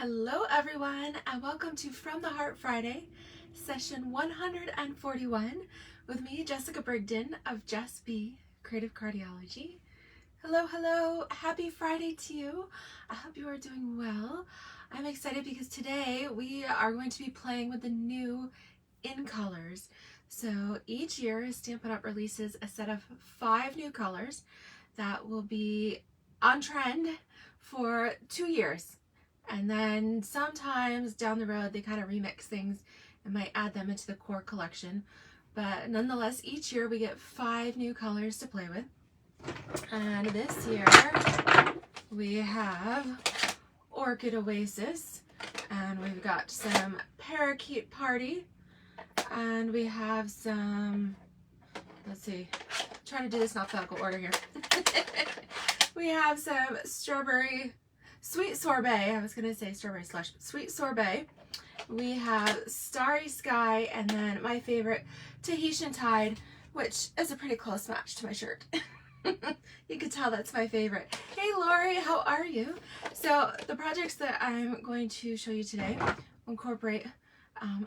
Hello everyone, and welcome to From the Heart Friday, session 141 with me, Jessica Brigden of Jess B, Creative Cardiology. Hello, happy Friday to you. I hope you are doing well. I'm excited because today we are going to be playing with the new in colors. So each year Stampin' Up! Releases a set of 5 new colors that will be on trend for 2 years. And then sometimes down the road they kind of remix things and might add them into the core collection. But nonetheless, each year we get 5 new colors to play with. And this year we have Orchid Oasis, and we've got some Parakeet Party, and we have some, let's see, I'm trying to do this in alphabetical order here. We have some strawberry sweet sorbet. I was going to say strawberry slush, but sweet sorbet. We have Starry Sky, and then my favorite, Tahitian Tide, which is a pretty close match to my shirt. You can tell that's my favorite. Hey Lori, how are you? So the projects that I'm going to show you today will incorporate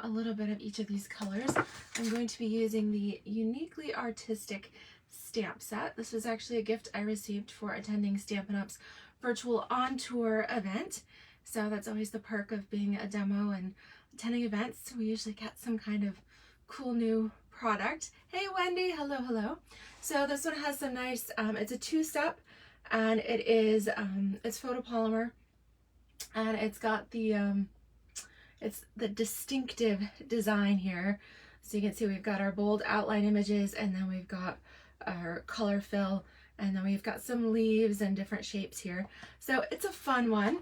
a little bit of each of these colors. I'm going to be using the Uniquely Artistic stamp set. This was actually a gift I received for attending Stampin' Up's virtual on-tour event. So that's always the perk of being a demo and attending events. We usually get some kind of cool new product. Hey Wendy, hello. So this one has some nice, it's a 2-step, and it is, it's photopolymer, and it's got the, it's the distinctive design here. So you can see we've got our bold outline images, and then we've got our color fill, and then we've got some leaves and different shapes here. So it's a fun one.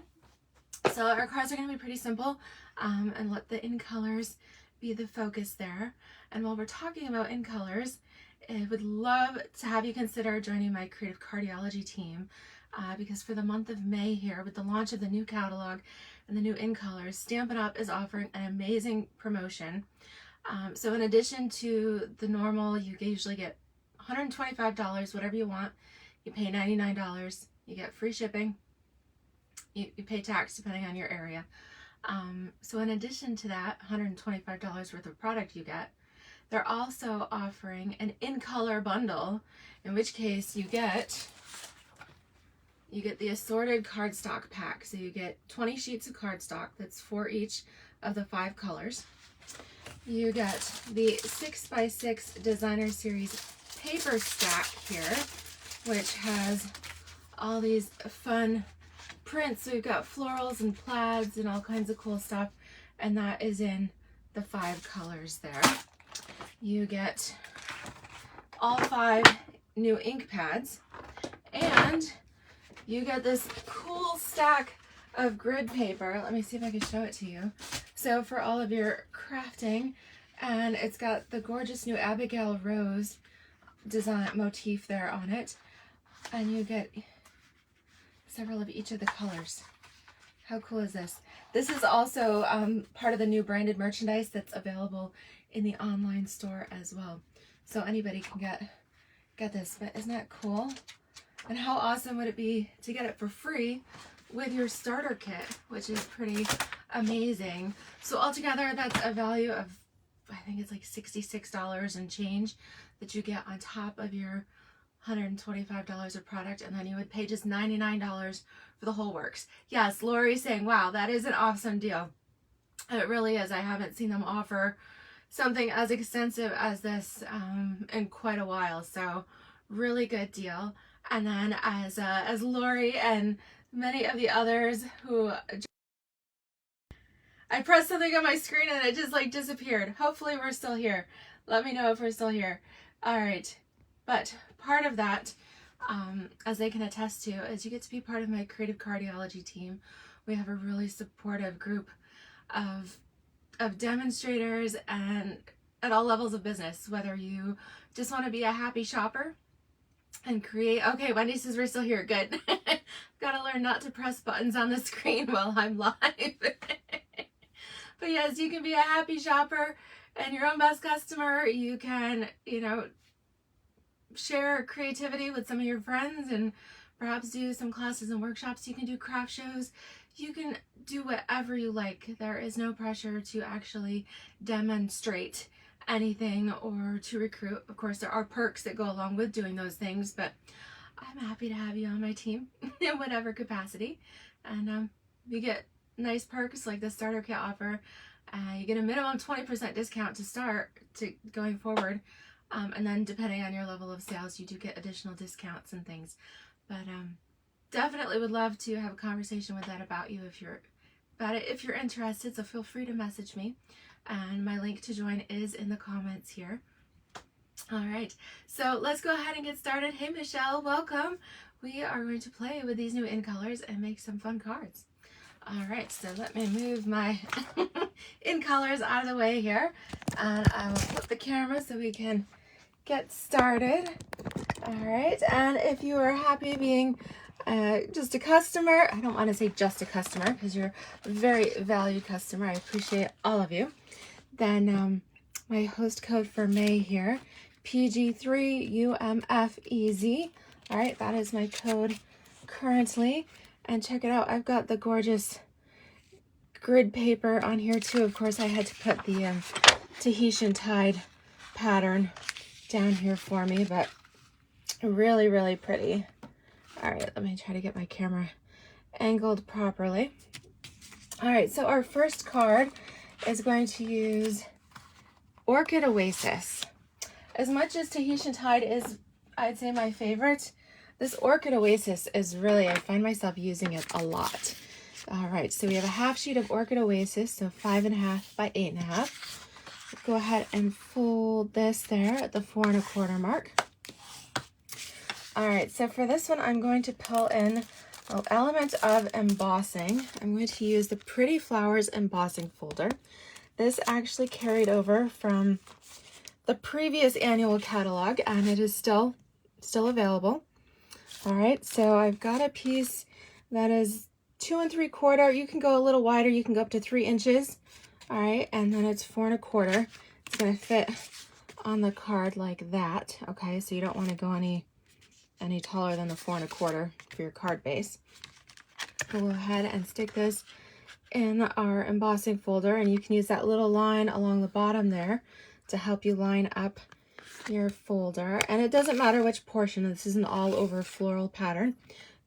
So our cards are going to be pretty simple, and let the in colors be the focus there. And while we're talking about in colors, I would love to have you consider joining my Creative Cardiology team, because for the month of May here, with the launch of the new catalog and the new in colors, Stampin' Up! Is offering an amazing promotion. So in addition to the normal, you usually get $125, whatever you want. You pay $99, you get free shipping, you pay tax depending on your area. So in addition to that $125 worth of product you get, they're also offering an in-color bundle, in which case you get the assorted cardstock pack. So you get 20 sheets of cardstock, that's for each of the 5 colors. You get the 6x6 Designer Series paper stack here, which has all these fun prints. So we've got florals and plaids and all kinds of cool stuff, and that is in the 5 colors there. You get all 5 new ink pads, and you get this cool stack of grid paper. Let me see if I can show it to you. So for all of your crafting, and it's got the gorgeous new Abigail Rose design motif there on it, and you get several of each of the colors. How cool is this? This is also part of the new branded merchandise that's available in the online store as well. So anybody can get this, but isn't that cool? And how awesome would it be to get it for free with your starter kit, which is pretty amazing. So altogether, that's a value of, I think it's like $66 and change that you get on top of your $125 of product, and then you would pay just $99 for the whole works. Yes, Lori's saying, wow, that is an awesome deal. It really is. I haven't seen them offer something as extensive as this in quite a while, so really good deal. And then as Lori and many of the others who, I pressed something on my screen and it just like disappeared. Hopefully we're still here. Let me know if we're still here. All right, but part of that, as they can attest to, is you get to be part of my Creative Cardiology team. We have a really supportive group of demonstrators and at all levels of business, whether you just want to be a happy shopper and create. Okay, Wendy says we're still here. Good. Gotta learn not to press buttons on the screen while I'm live. But yes, you can be a happy shopper and your own best customer. You can, share creativity with some of your friends and perhaps do some classes and workshops. You can do craft shows. You can do whatever you like. There is no pressure to actually demonstrate anything or to recruit. Of course, there are perks that go along with doing those things, but I'm happy to have you on my team in whatever capacity. And you get nice perks like the starter kit offer. You get a minimum 20% discount to start to going forward. And then depending on your level of sales, you do get additional discounts and things. But definitely would love to have a conversation with that about you if you're interested. So feel free to message me. And my link to join is in the comments here. All right, so let's go ahead and get started. Hey, Michelle, welcome. We are going to play with these new in colors and make some fun cards. All right, so let me move my in colors out of the way here. And I will flip the camera so we can get started. All right, and if you are happy being just a customer, I don't want to say just a customer because you're a very valued customer. I appreciate all of you. Then my host code for May here, PG3UMFEZ. All right, that is my code currently. And check it out, I've got the gorgeous grid paper on here too. Of course, I had to put the Tahitian tide pattern down here for me, but really, really pretty. All right, let me try to get my camera angled properly. All right, so our first card is going to use Orchid Oasis. As much as Tahitian tide is, I'd say, my favorite, this Orchid Oasis is really, I find myself using it a lot. All right, so we have a half sheet of Orchid Oasis, so 5.5 by 8.5. Go ahead and fold this there at the 4 1/4 mark. All right, so for this one, I'm going to pull in an element of embossing. I'm going to use the Pretty Flowers embossing folder. This actually carried over from the previous annual catalog, and it is still available. All right, so I've got a piece that is 2 3/4. You can go a little wider. You can go up to 3 inches. All right, and then it's 4 1/4. It's going to fit on the card like that. Okay, so you don't want to go any taller than the 4 1/4 for your card base. We'll go ahead and stick this in our embossing folder, and you can use that little line along the bottom there to help you line up your folder. And it doesn't matter which portion. This is an all over floral pattern,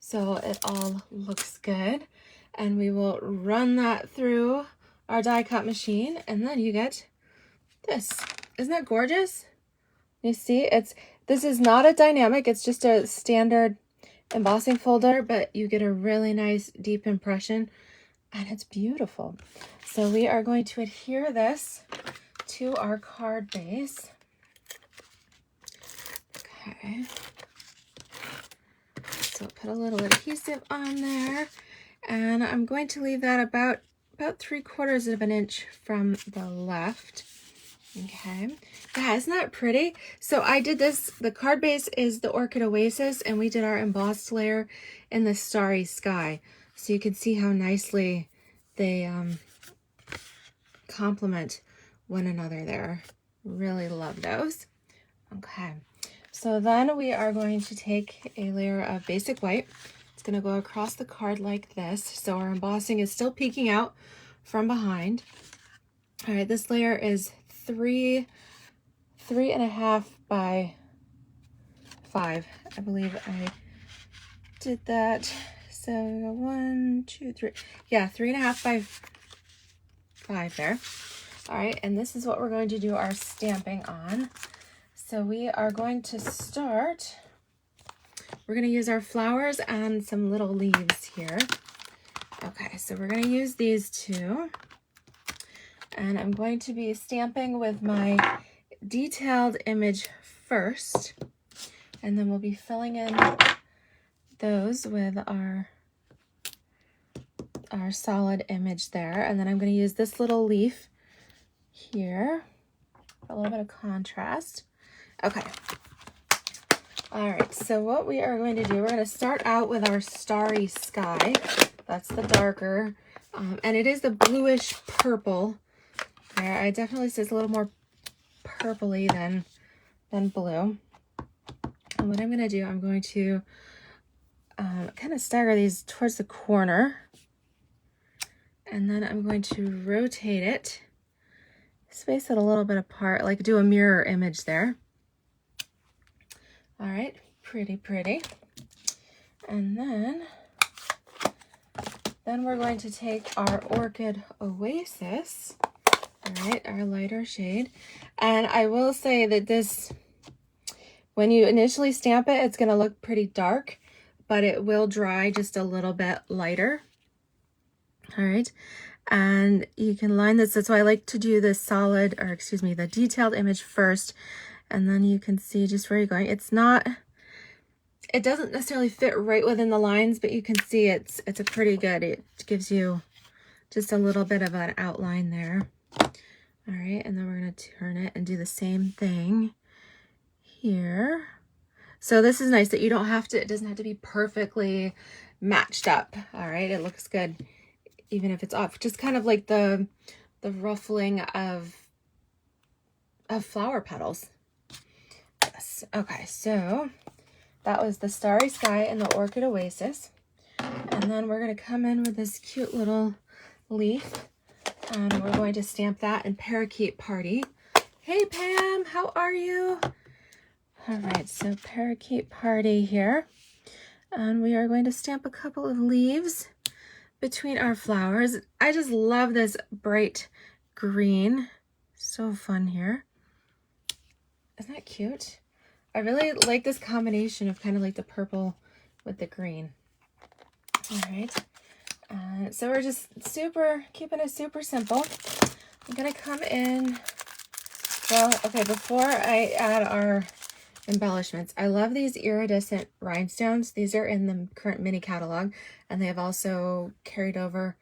so it all looks good. And we will run that through our die cut machine, and then you get this. Isn't that gorgeous? You see, this is not a dynamic, it's just a standard embossing folder, but you get a really nice deep impression, and it's beautiful. So we are going to adhere this to our card base. Okay. So put a little adhesive on there, and I'm going to leave that about 3/4 of an inch from the left. Okay, yeah, isn't that pretty? So I did this, the card base is the Orchid Oasis, and we did our embossed layer in the Starry Sky. So you can see how nicely they complement one another there. Really love those. Okay, so then we are going to take a layer of basic white. It's going to go across the card like this. So our embossing is still peeking out from behind. All right, this layer is 3.5 by 5. I believe I did that. So 1, 2, 3. Yeah, 3.5 by 5 there. All right, and this is what we're going to do our stamping on. So we are going to start. We're going to use our flowers and some little leaves here. Okay, so we're going to use these two. And I'm going to be stamping with my detailed image first. And then we'll be filling in those with our solid image there. And then I'm going to use this little leaf here for a little bit of contrast. Okay. All right, so what we are going to do, we're going to start out with our Starry Sky. That's the darker, and it is the bluish purple. There, I definitely say it's a little more purpley than blue. And what I'm going to do, I'm going to kind of stagger these towards the corner. And then I'm going to rotate it, space it a little bit apart, like do a mirror image there. All right, pretty, pretty. And then we're going to take our Orchid Oasis, all right, our lighter shade. And I will say that this, when you initially stamp it, it's gonna look pretty dark, but it will dry just a little bit lighter. All right, and you can line this. That's why I like to do the solid, or excuse me, the detailed image first, and then you can see just where you're going. It's not, it doesn't necessarily fit right within the lines, but you can see it's a pretty good, it gives you just a little bit of an outline there. All right, and then we're gonna turn it and do the same thing here. So this is nice that you don't have to, it doesn't have to be perfectly matched up. All right, it looks good even if it's off, just kind of like the ruffling of flower petals. Yes. Okay, so that was the Starry Sky and the Orchid Oasis. And then we're going to come in with this cute little leaf, and we're going to stamp that in Parakeet Party. Hey Pam, how are you? All right, so Parakeet Party here. And we are going to stamp a couple of leaves between our flowers. I just love this bright green. So fun here. Isn't that cute? I really like this combination of kind of like the purple with the green. All right. So we're just keeping it super simple. I'm going to come in. Well, okay, before I add our embellishments, I love these Iridescent Rhinestones. These are in the current mini catalog, and they have also carried over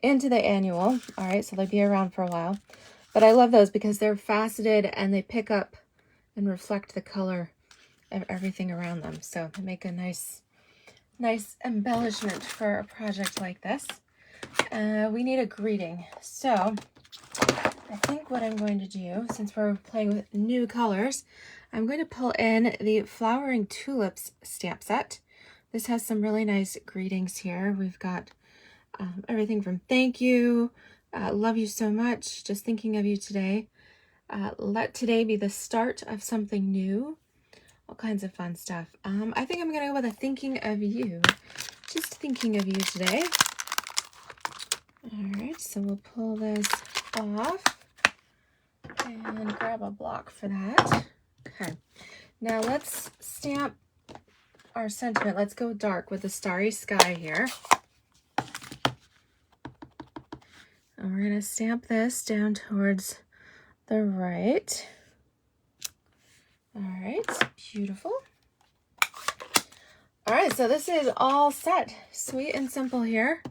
into the annual. All right, so they'll be around for a while. But I love those because they're faceted and they pick up and reflect the color of everything around them. So they make a nice embellishment for a project like this. We need a greeting. So I think what I'm going to do, since we're playing with new colors, I'm going to pull in the Flowering Tulips stamp set. This has some really nice greetings here. We've got everything from thank you, love you so much, just thinking of you today, let today be the start of something new, all kinds of fun stuff. I think I'm going to go with a thinking of you, just thinking of you today. All right, so we'll pull this off and grab a block for that. Okay, now let's stamp our sentiment. Let's go dark with the Starry Sky here. And we're going to stamp this down towards the right. All right, beautiful. All right, so this is all set. Sweet and simple here.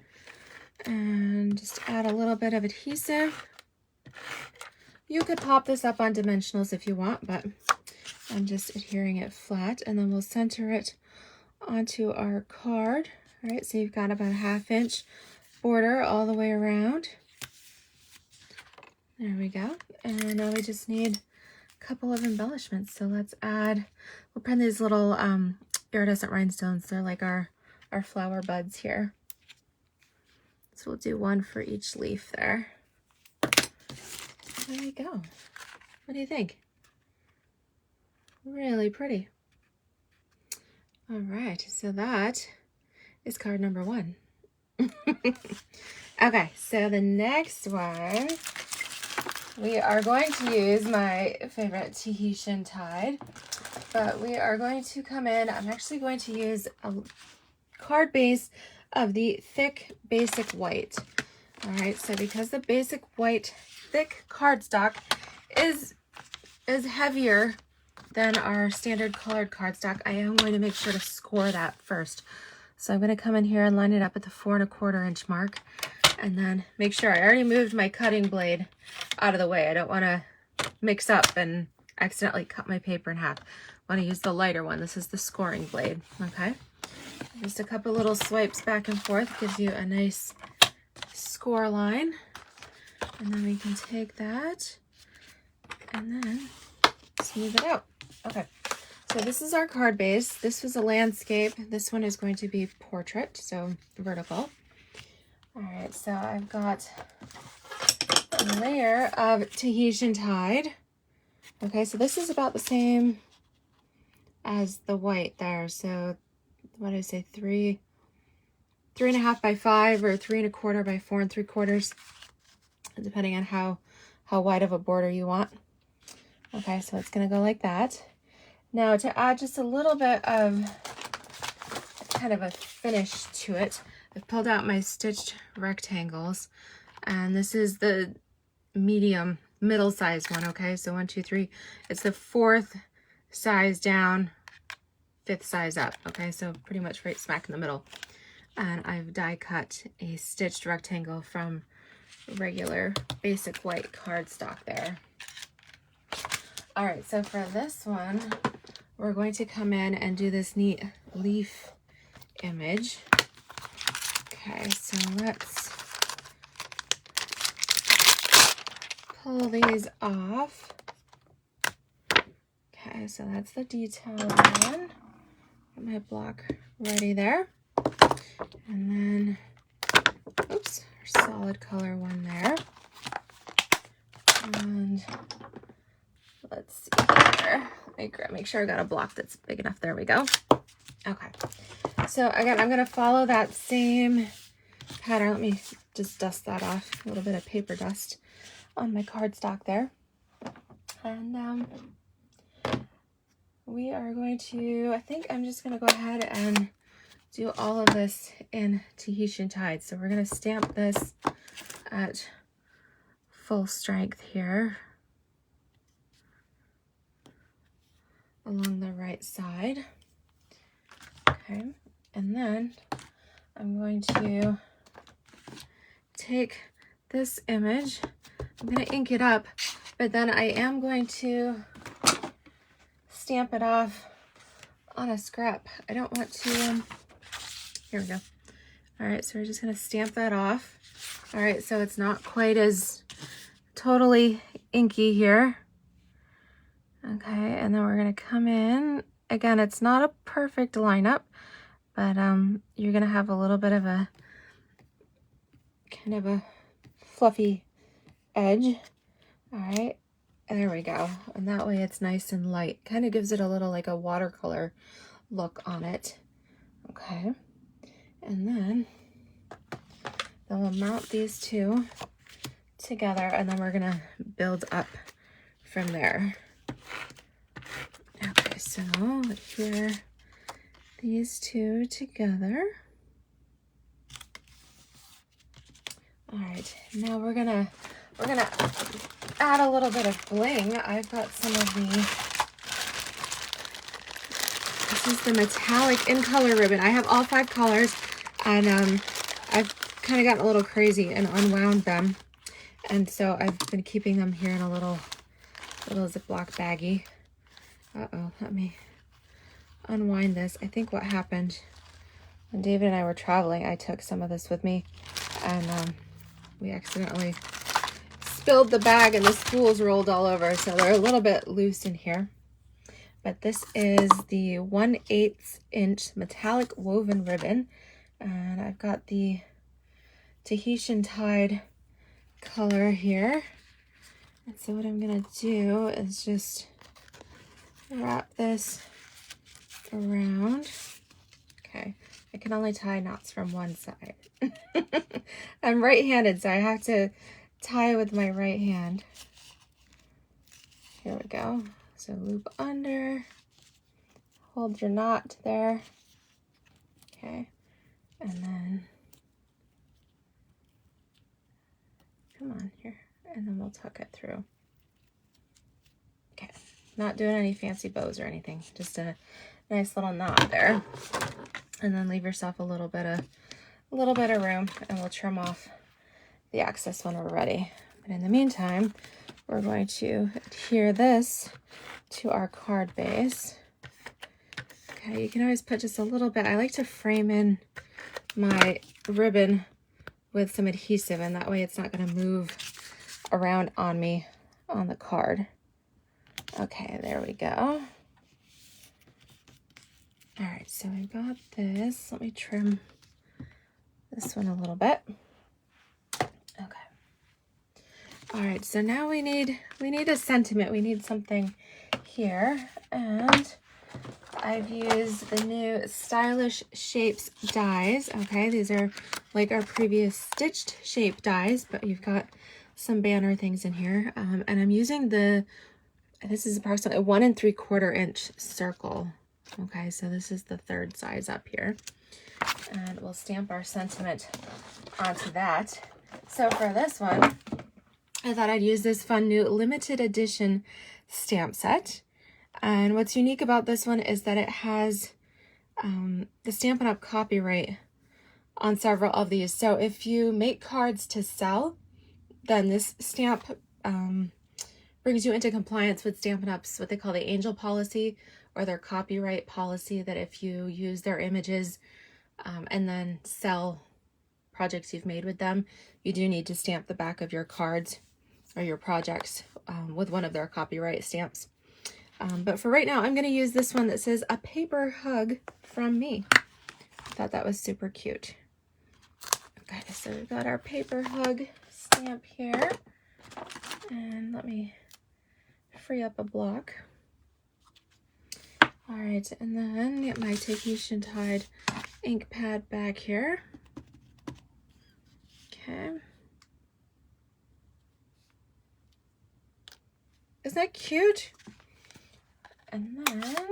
And just add a little bit of adhesive. You could pop this up on dimensionals if you want, but I'm just adhering it flat, and then we'll center it onto our card. All right, so you've got about a 1/2 inch border all the way around. There we go. And now we just need a couple of embellishments. So let's add, we'll print these little iridescent rhinestones. They're like our flower buds here. So we'll do one for each leaf there. There we go. What do you think? Really pretty. All right, so that is card number 1. Okay, so the next one, we are going to use my favorite Tahitian Tide, but we are going to come in, I'm actually going to use a card base of the thick basic white. All right, so because the basic white thick cardstock is heavier than our standard colored cardstock, I am going to make sure to score that first. So I'm going to come in here and line it up at the 4 1/4 inch mark, and then make sure I already moved my cutting blade out of the way. I don't want to mix up and accidentally cut my paper in half. I want to use the lighter one. This is the scoring blade. Okay, just a couple little swipes back and forth gives you a nice score line, and then we can take that and then smooth it out. Okay, So this is our card base. This was a landscape. This one is going to be portrait, so vertical. All right, so I've got a layer of Tahitian Tide. Okay, so this is about the same as the white there. So what did I say, 3.5 by 5 or 3 1/4 by 4 3/4, depending on how wide of a border you want. Okay, so it's gonna go like that. Now to add just a little bit of kind of a finish to it, I've pulled out my stitched rectangles, and this is the middle size one. Okay, so 1 2 3, it's the 4th size down, 5th size up. Okay, so pretty much right smack in the middle. And I've die cut a stitched rectangle from regular basic white cardstock there. All right, so for this one, we're going to come in and do this neat leaf image. Okay, so let's pull these off. Okay, so that's the detail one. Get my block ready there. And then, oops, our solid color one there. And let's see here. Make sure I got a block that's big enough. There we go. Okay. So again, I'm going to follow that same pattern. Let me just dust that off. A little bit of paper dust on my cardstock there. And we are going to, I think I'm just going to go ahead and do all of this in Tahitian Tide. So we're going to stamp this at full strength here along the right side. Okay, and then I'm going to take this image, I'm going to ink it up, but then I am going to stamp it off on a scrap. I don't want to, here we go. All right, so we're just going to stamp that off. All right, so it's not quite as totally inky here. Okay, and then we're going to come in. Again, it's not a perfect lineup, but you're going to have a little bit of a kind of a fluffy edge. All right, there we go. And that way it's nice and light. Kind of gives it a little like a watercolor look on it. Okay, and then we'll mount these two together, and then we're going to build up from there. Okay, so here, these two together. All right, now we're gonna add a little bit of bling. I've got some of this is the metallic in color ribbon. I have all 5 colors, and I've kind of gotten a little crazy and unwound them, and so I've been keeping them here in a little Ziploc baggie. Uh-oh, let me unwind this. I think what happened when David and I were traveling, I took some of this with me, and we accidentally spilled the bag and the spools rolled all over, so they're a little bit loose in here. But this is the 1/8 inch metallic woven ribbon, and I've got the Tahitian Tide color here. And so what I'm gonna do is just wrap this around. Okay, I can only tie knots from one side. I'm right-handed, so I have to tie with my right hand. Here we go. So loop under, hold your knot there. Okay, and then come on here, and then we'll tuck it through. Okay, not doing any fancy bows or anything, just a nice little knot there. And then leave yourself a little bit of room, and we'll trim off the excess when we're ready. But in the meantime, we're going to adhere this to our card base. Okay, you can always put just a little bit. I like to frame in my ribbon with some adhesive, and that way it's not going to move around on me on the card. Okay, there we go. All right, so I got this. Let me trim this one a little bit. Okay. All right, so now we need a sentiment. We need something here, and I've used the new Stylish Shapes dies. Okay, these are like our previous stitched shape dies, but you've got some banner things in here. And I'm using this is approximately 1 3/4 inch circle. Okay, so this is the third size up here. And we'll stamp our sentiment onto that. So for this one, I thought I'd use this fun new limited edition stamp set. And what's unique about this one is that it has the Stampin' Up! Copyright on several of these. So if you make cards to sell, then this stamp brings you into compliance with Stampin' Up's what they call the angel policy, or their copyright policy, that if you use their images and then sell projects you've made with them, you do need to stamp the back of your cards or your projects with one of their copyright stamps. But for right now, I'm going to use this one that says "A Paper Hug from Me." I thought that was super cute. Okay, so we've got our paper hug stamp here. And let me free up a block. All right, and then get my Tahitian Tide ink pad back here. Okay. Isn't that cute? And then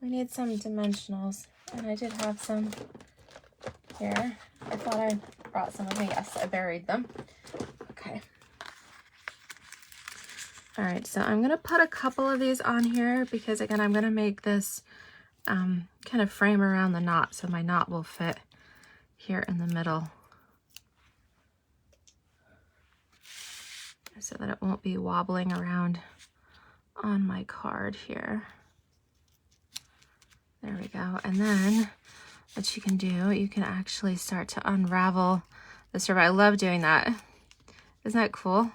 we need some dimensionals, and I did have some here. I thought I brought some with me. Yes, I buried them. Okay. All right, so I'm gonna put a couple of these on here because, again, I'm gonna make this kind of frame around the knot, so my knot will fit here in the middle, so that it won't be wobbling around on my card here. There we go. And then what you can do, you can actually start to unravel this ribbon. I love doing that. Isn't that cool?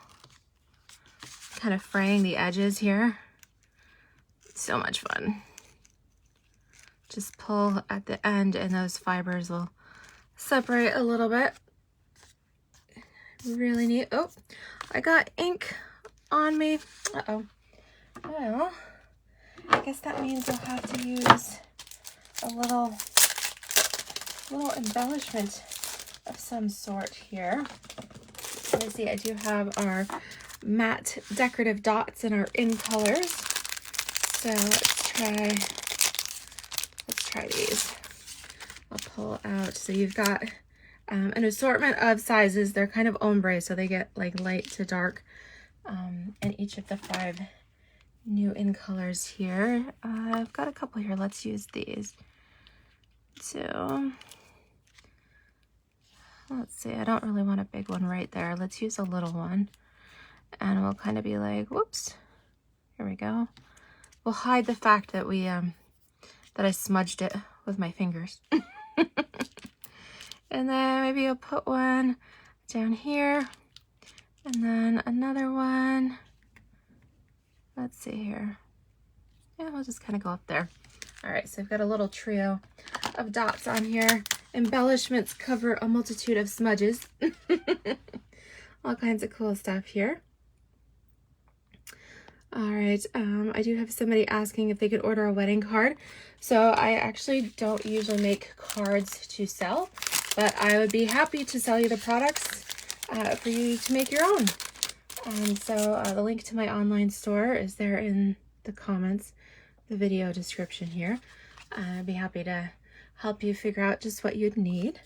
Kind of fraying the edges here. So much fun. Just pull at the end and those fibers will separate a little bit. Really neat. Oh, I got ink on me. Uh-oh. Well, I guess that means we'll have to use a little embellishment of some sort here. Let me see, I do have our matte decorative dots in our in colors. So let's try these. I'll pull out. So you've got an assortment of sizes. They're kind of ombre, so they get like light to dark. And each of the 5 new in colors here. I've got a couple here. Let's use these. So let's see, I don't really want a big one right there. Let's use a little one, and we'll kind of be like, whoops, here we go. We'll hide the fact that we that I smudged it with my fingers. And then maybe I'll put one down here, and then another one. Let's see here. Yeah, we'll just kind of go up there. All right, so I've got a little trio of dots on here. Embellishments cover a multitude of smudges. All kinds of cool stuff here. All right, I do have somebody asking if they could order a wedding card. So I actually don't usually make cards to sell, but I would be happy to sell you the products for you to make your own. So the link to my online store is there in the comments, the video description here. I'd be happy to help you figure out just what you'd need.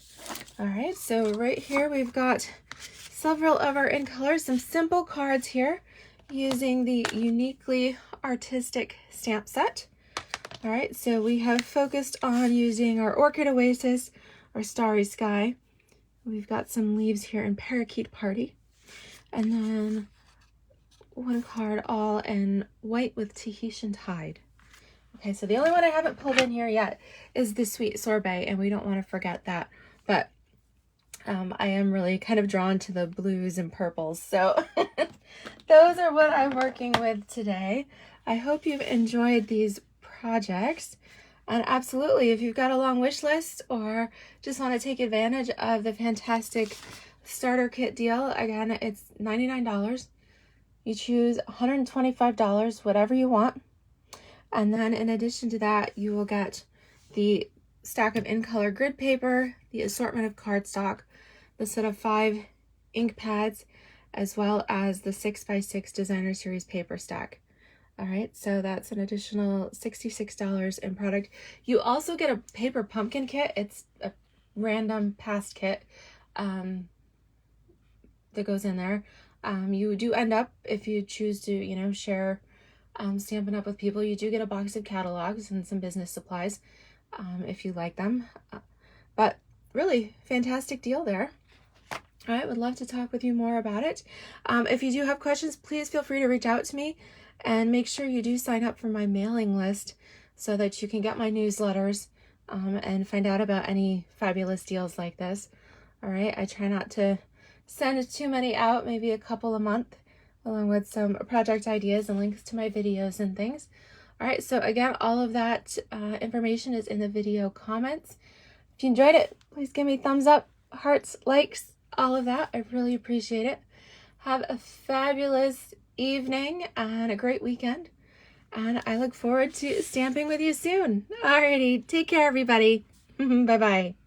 All right, so right here we've got several of our in colors, some simple cards here using the Uniquely Artistic stamp set. All right, so we have focused on using our Orchid Oasis, our Starry Sky. We've got some leaves here in Parakeet Party. And then one card all in white with Tahitian Tide. Okay, so the only one I haven't pulled in here yet is the Sweet Sorbet, and we don't want to forget that. But I am really kind of drawn to the blues and purples. So those are what I'm working with today. I hope you've enjoyed these projects. And absolutely, if you've got a long wish list or just want to take advantage of the fantastic starter kit deal, again, it's $99. You choose $125, whatever you want. And then in addition to that, you will get the stack of in-color grid paper, the assortment of cardstock, the set of 5 ink pads, as well as the 6x6 designer series paper stack. All right, so that's an additional $66 in product. You also get a paper pumpkin kit. It's a random past kit that goes in there. You do end up, if you choose to, you know, share Stampin' Up with people, you do get a box of catalogs and some business supplies if you like them. But really fantastic deal there. All right, would love to talk with you more about it. If you do have questions, please feel free to reach out to me, and make sure you do sign up for my mailing list so that you can get my newsletters and find out about any fabulous deals like this. All right, I try not to send too many out, maybe a couple a month, along with some project ideas and links to my videos and things. All right, so again, all of that information is in the video comments. If you enjoyed it, please give me thumbs up, hearts, likes, all of that. I really appreciate it. Have a fabulous evening and a great weekend. And I look forward to stamping with you soon. Alrighty, take care, everybody. Bye-bye.